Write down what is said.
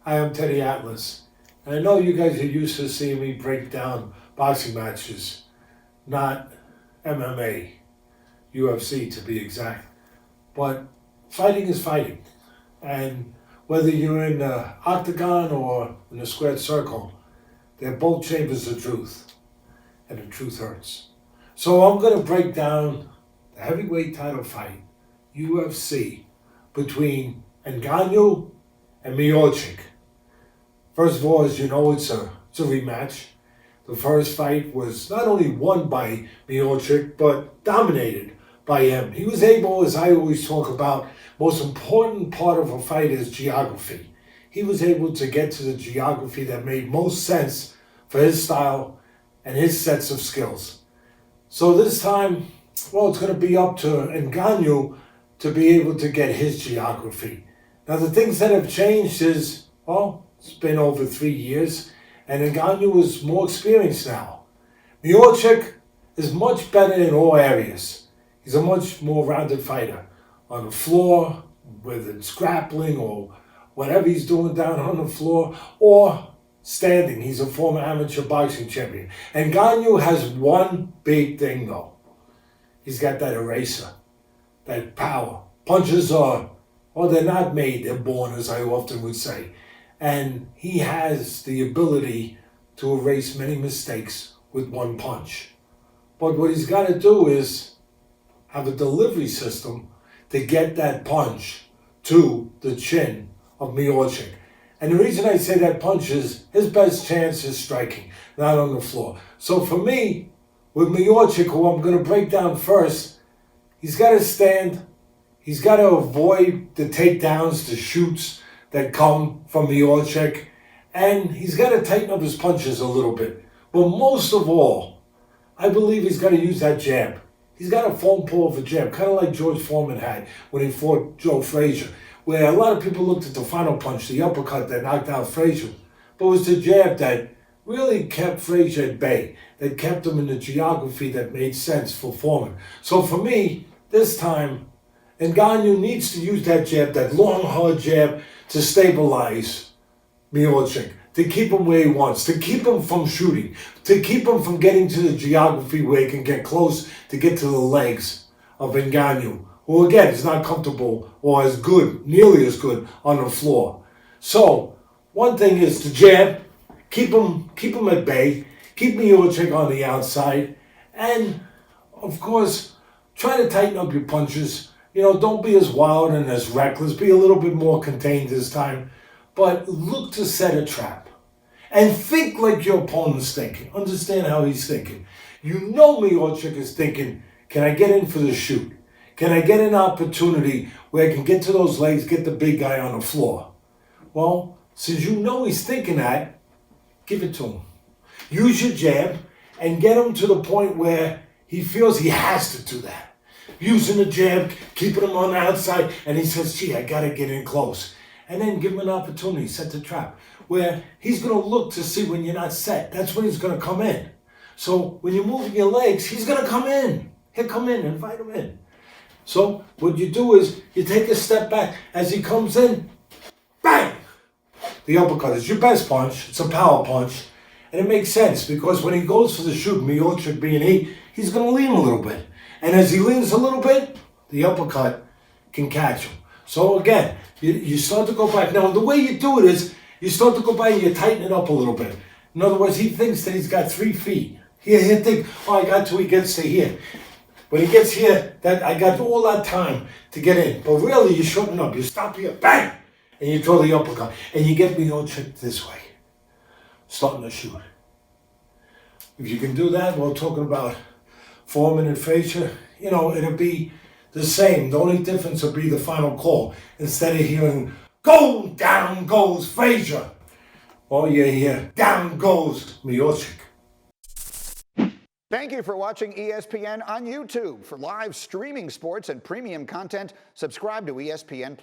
Hi, I'm Teddy Atlas. And I know you guys are used to seeing me break down boxing matches, not MMA, UFC to be exact. But fighting is fighting. And whether you're in the octagon or in the squared circle, they're both chambers of truth. And the truth hurts. So I'm going to break down the heavyweight title fight, UFC, between Ngannou and Miocic. First of all, as you know, it's a rematch. The first fight was not only won by Miocic, but dominated by him. He was able, as I always talk about, most important part of a fight is geography. He was able to get to the geography that made most sense for his style and his sets of skills. So this time, well, it's going to be up to Ngannou to be able to get his geography. Now, the things that have changed is, well, it's been over 3 years, and Ngannou is more experienced now. Miocic is much better in all areas. He's a much more rounded fighter. On the floor, whether it's grappling or whatever he's doing down on the floor, or standing. He's a former amateur boxing champion. Ngannou has one big thing, though. He's got that eraser, that power. Punches are, well, they're not made, they're born, as I often would say. And he has the ability to erase many mistakes with one punch. But what he's got to do is have a delivery system to get that punch to the chin of Miocic. And the reason I say that punch is his best chance is striking, not on the floor. So for me, with Miocic, who I'm going to break down first, he's got to stand. He's got to avoid the takedowns, the shoots that come from Miocic, and he's got to tighten up his punches a little bit. But most of all, I believe he's got to use that jab. He's got a foam pull of a jab, kind of like George Foreman had when he fought Joe Frazier, where a lot of people looked at the final punch, the uppercut that knocked out Frazier, but it was the jab that really kept Frazier at bay, that kept him in the geography that made sense for Foreman. So for me, this time, Ngannou needs to use that jab, that long, hard jab, to stabilize Miocic, to keep him where he wants, to keep him from shooting, to keep him from getting to the geography where he can get close to get to the legs of Ngannou, who again is not comfortable or as good, nearly as good on the floor. So one thing is to jab, keep him at bay, keep Miocic on the outside, and of course try to tighten up your punches. You know, don't be as wild and as reckless. Be a little bit more contained this time. But look to set a trap. And think like your opponent's thinking. Understand how he's thinking. You know Miocic is thinking, can I get in for the shoot? Can I get an opportunity where I can get to those legs, get the big guy on the floor? Well, since you know he's thinking that, give it to him. Use your jab and get him to the point where he feels he has to do that. Using the jab, keeping him on the outside, and he says, gee, I got to get in close. And then give him an opportunity, set the trap, where he's going to look to see when you're not set. That's when he's going to come in. So when you're moving your legs, he's going to come in. He'll come in, invite him in. So what you do is you take a step back. As he comes in, bang! The uppercut is your best punch. It's a power punch. And it makes sense because when he goes for the shoot, Miocic being he's going to lean a little bit. And as he leans a little bit, the uppercut can catch him. So again, you start to go back. Now, the way you do it is you start to go back and you tighten it up a little bit. In other words, he thinks that he's got 3 feet. He'll think, oh, I got till he gets to here. When he gets here, that I got all that time to get in. But really, you shorten up. You stop here, bang, and you throw the uppercut. And you get Miocic this way, starting to shoot. If you can do that, we're talking about Foreman and Frazier, you know, it'll be the same. The only difference will be the final call. Instead of hearing, go, down goes Frazier, well, you hear, down goes Miocic. Thank you for watching ESPN on YouTube. For live streaming sports and premium content, subscribe to ESPN+.